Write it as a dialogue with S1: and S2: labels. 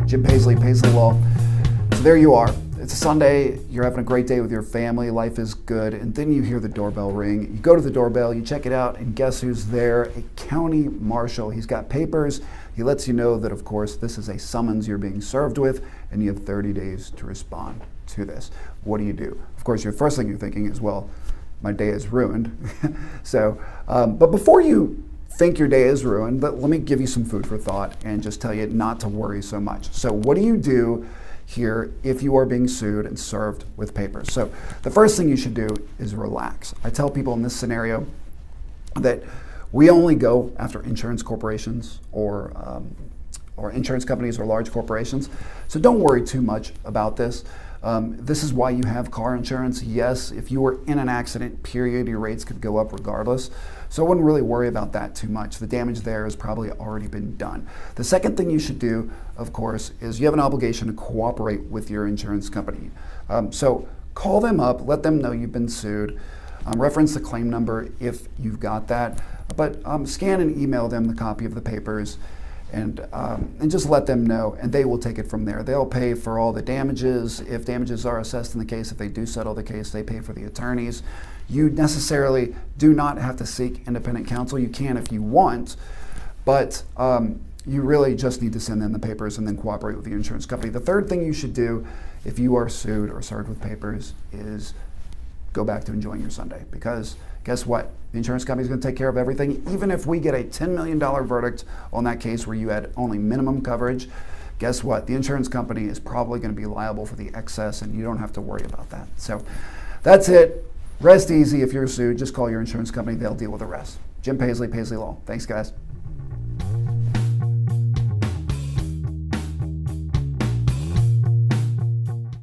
S1: Jim Paisley, Paisley Law. So there you are. It's a Sunday, you're having a great day with your family, life is good, and then you hear the doorbell ring. You go to the doorbell, you check it out, and guess who's there? A county marshal. He's got papers. He lets you know that, of course, this is a summons you're being served with, and you have 30 days to respond to this. What do you do? Of course, your first thing you're thinking is, well, my day is ruined. But before you think your day is ruined, let me give you some food for thought and just tell you not to worry so much. So what do you do here if you are being sued and served with papers? So the first thing you should do is relax. I tell people in this scenario that we only go after insurance corporations or insurance companies or large corporations. So don't worry too much about this. This is why you have car insurance. Yes, if you were in an accident, period, your rates could go up regardless. So I wouldn't really worry about that too much. The damage there has probably already been done. The second thing you should do, of course, is you have an obligation to cooperate with your insurance company. So call them up, let them know you've been sued. Reference the claim number if you've got that, but scan and email them the copy of the papers and just let them know, and they will take it from there. They'll pay for all the damages. If damages are assessed in the case, if they do settle the case, they pay for the attorneys. You necessarily do not have to seek independent counsel. You can if you want, but you really just need to send them the papers and then cooperate with the insurance company. The third thing you should do if you are sued or served with papers is go back to enjoying your Sunday, because guess what? The insurance company is going to take care of everything. Even if we get a $10 million verdict on that case where you had only minimum coverage, guess what? The insurance company is probably going to be liable for the excess, and you don't have to worry about that. So that's it. Rest easy. If you're sued, just call your insurance company. They'll deal with the rest. Jim Paisley, Paisley Law. Thanks, guys.